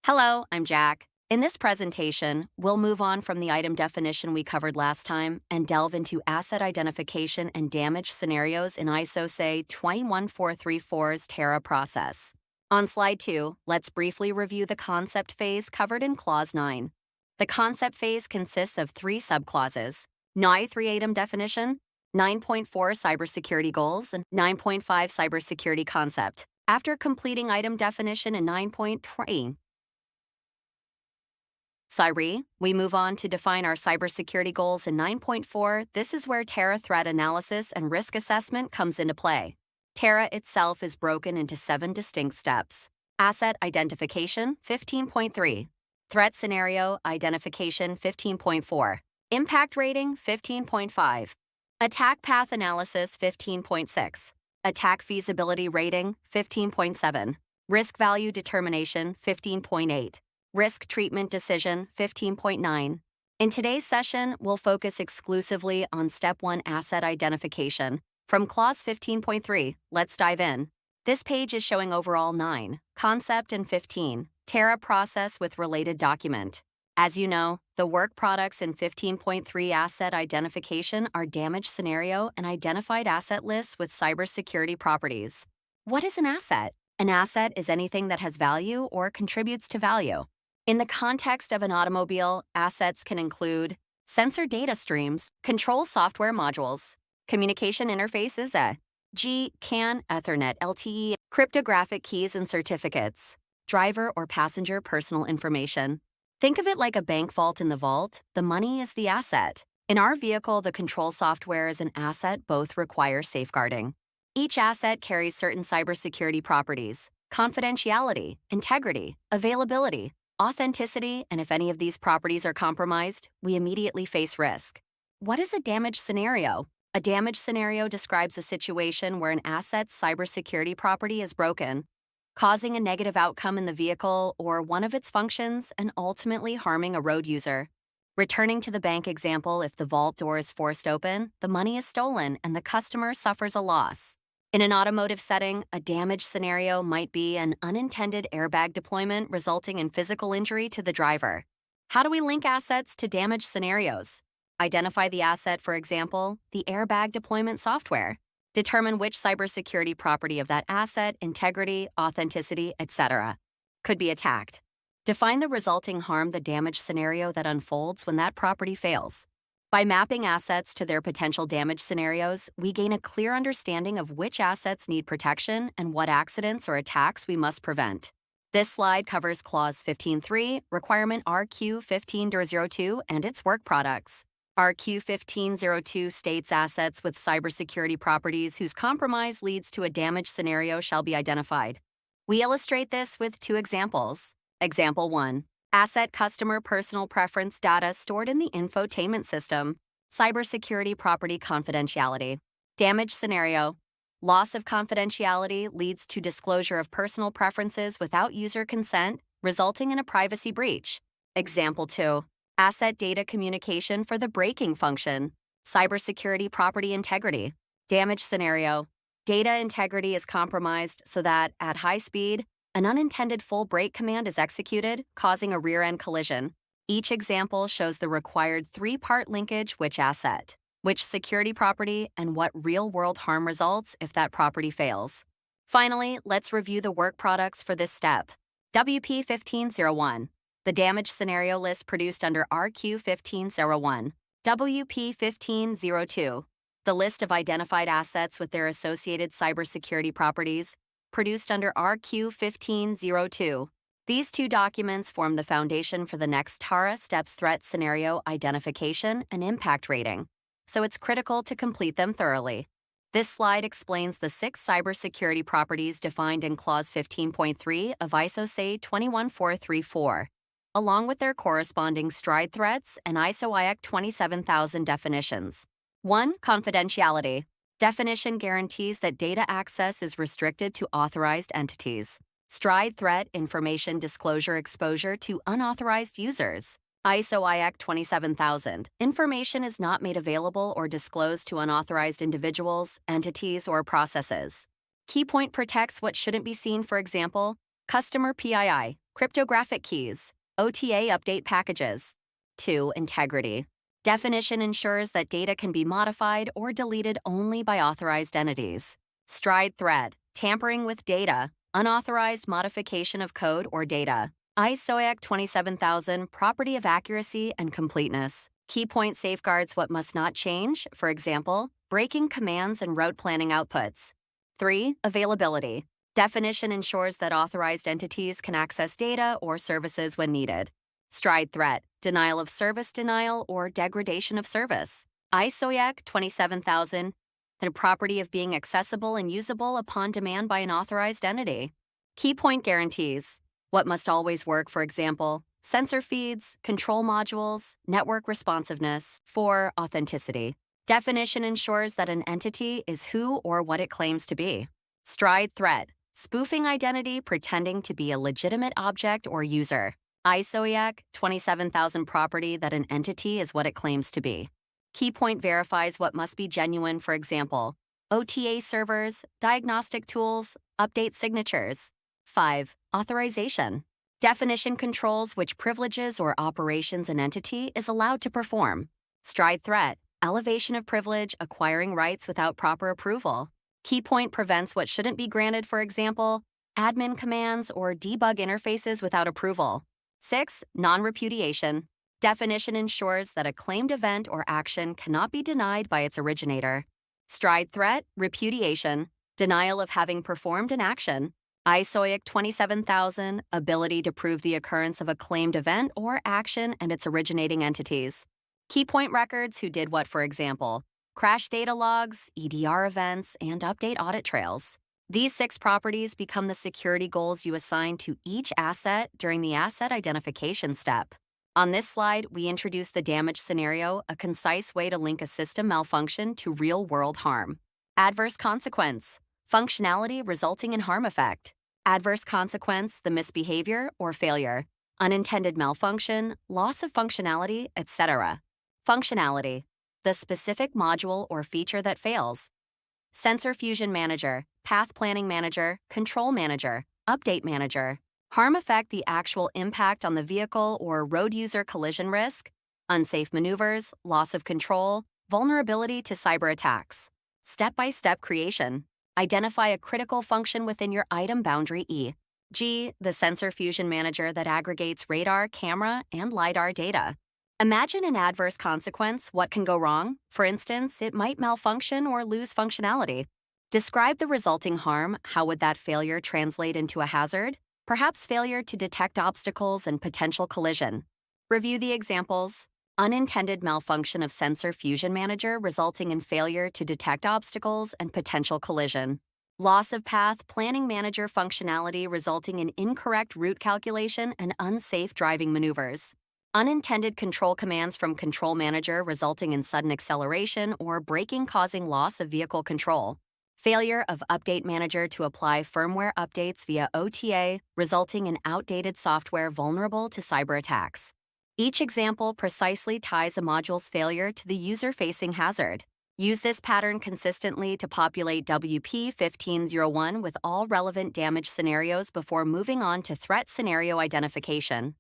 Hello, I'm Jack. In this presentation, we'll move on from the item definition we covered last time and delve into asset identification and damage scenarios in ISO say 21434's Terra process. On slide 2, let's briefly review the concept phase covered in clause 9. The concept phase consists of 3 subclauses: 9.3 item definition, 9.4 cybersecurity goals, and 9.5 cybersecurity concept. After completing item definition in 9.3, we move on to define our cybersecurity goals in 9.4. This is where Terra threat analysis and risk assessment comes into play. Terra itself is broken into 7 distinct steps. Asset identification, 15.3. Threat scenario identification, 15.4. Impact rating, 15.5. Attack path analysis, 15.6. Attack feasibility rating, 15.7. Risk value determination, 15.8. Risk treatment decision, 15.9. In today's session, we'll focus exclusively on Step 1 asset identification. From Clause 15.3, let's dive in. This page is showing overall 9, concept, and 15, Terra process with related document. As you know, the work products in 15.3 asset identification are damage scenario and identified asset lists with cybersecurity properties. What is an asset? An asset is anything that has value or contributes to value. In the context of an automobile, assets can include sensor data streams, control software modules, communication interfaces, CAN, Ethernet, LTE, cryptographic keys and certificates, driver or passenger personal information. Think of it like a bank vault in the vault. The money is the asset. In our vehicle, the control software is an asset. Both require safeguarding. Each asset carries certain cybersecurity properties: confidentiality, integrity, availability, authenticity, and if any of these properties are compromised, we immediately face risk. What is a damage scenario? A damage scenario describes a situation where an asset's cybersecurity property is broken, causing a negative outcome in the vehicle or one of its functions and ultimately harming a road user. Returning to the bank example, if the vault door is forced open, the money is stolen and the customer suffers a loss. In an automotive setting, a damage scenario might be an unintended airbag deployment resulting in physical injury to the driver. How do we link assets to damage scenarios? Identify the asset, for example, the airbag deployment software. Determine which cybersecurity property of that asset, integrity, authenticity, etc., could be attacked. Define the resulting harm, the damage scenario that unfolds when that property fails. By mapping assets to their potential damage scenarios, we gain a clear understanding of which assets need protection and what accidents or attacks we must prevent. This slide covers Clause 15.3, Requirement RQ15.02, and its work products. RQ15.02 states assets with cybersecurity properties whose compromise leads to a damage scenario shall be identified. We illustrate this with 2 examples. Example 1. Asset customer personal preference data stored in the infotainment system. Cybersecurity property confidentiality. Damage scenario. Loss of confidentiality leads to disclosure of personal preferences without user consent, resulting in a privacy breach. Example 2. Asset data communication for the braking function. Cybersecurity property integrity. Damage scenario. Data integrity is compromised so that, at high speed, an unintended full brake command is executed, causing a rear-end collision. Each example shows the required 3-part linkage: which asset, which security property, and what real-world harm results if that property fails. Finally, let's review the work products for this step. WP1501, the damage scenario list produced under RQ1501. WP1502, the list of identified assets with their associated cybersecurity properties, produced under RQ1502. These 2 documents form the foundation for the next Terra steps: threat scenario identification and impact rating, so it's critical to complete them thoroughly. This slide explains the 6 cybersecurity properties defined in Clause 15.3 of ISO say 21434, along with their corresponding STRIDE threats and ISO IEC 27000 definitions. 1. Confidentiality. Definition guarantees that data access is restricted to authorized entities. STRIDE threat: information disclosure exposure to unauthorized users. ISO IEC 27000. Information is not made available or disclosed to unauthorized individuals, entities, or processes. Keypoint protects what shouldn't be seen, for example, customer PII, Cryptographic keys, OTA update packages. 2. Integrity. Definition ensures that data can be modified or deleted only by authorized entities. Stride threat, tampering with data, unauthorized modification of code or data. ISOIAC 27000, property of accuracy and completeness. Key point safeguards what must not change, for example, breaking commands and route planning outputs. 3. Availability. Definition ensures that authorized entities can access data or services when needed. Stride threat, denial of service denial or degradation of service. ISOIAC 27000, the property of being accessible and usable upon demand by an authorized entity. Key point guarantees. What must always work, for example, sensor feeds, control modules, network responsiveness. 4. Authenticity. Definition ensures that an entity is who or what it claims to be. Stride threat, spoofing identity pretending to be a legitimate object or user. ISOIAC 27000, property that an entity is what it claims to be. Keypoint verifies what must be genuine, for example, OTA servers, diagnostic tools, update signatures. 5. Authorization. Definition controls which privileges or operations an entity is allowed to perform. Stride threat, elevation of privilege, acquiring rights without proper approval. Keypoint prevents what shouldn't be granted, for example, admin commands or debug interfaces without approval. 6. Non-repudiation. Definition ensures that a claimed event or action cannot be denied by its originator. Stride threat, repudiation, denial of having performed an action. ISOIAC 27000, ability to prove the occurrence of a claimed event or action and its originating entities. Keypoint records who did what, for example, crash data logs, EDR events, and update audit trails. These 6 properties become the security goals you assign to each asset during the asset identification step. On this slide, we introduce the damage scenario, a concise way to link a system malfunction to real-world harm. Adverse consequence. Functionality resulting in harm effect. Adverse consequence, the misbehavior or failure. Unintended malfunction, loss of functionality, etc. Functionality. The specific module or feature that fails. Sensor Fusion Manager, Path Planning Manager, Control Manager, Update Manager. Harm effect, the actual impact on the vehicle or road user collision risk. Unsafe maneuvers, loss of control, vulnerability to cyber attacks. Step-by-step creation. Identify a critical function within your item boundary E. G, the Sensor Fusion Manager that aggregates radar, camera, and LiDAR data. Imagine an adverse consequence. What can go wrong? For instance, it might malfunction or lose functionality. Describe the resulting harm. How would that failure translate into a hazard? Perhaps failure to detect obstacles and potential collision. Review the examples. Unintended malfunction of Sensor Fusion Manager resulting in failure to detect obstacles and potential collision. Loss of Path Planning Manager functionality resulting in incorrect route calculation and unsafe driving maneuvers. Unintended control commands from Control Manager resulting in sudden acceleration or braking causing loss of vehicle control. Failure of Update Manager to apply firmware updates via OTA resulting in outdated software vulnerable to cyber attacks. Each example precisely ties a module's failure to the user-facing hazard. Use this pattern consistently to populate WP1501 with all relevant damage scenarios before moving on to threat scenario identification.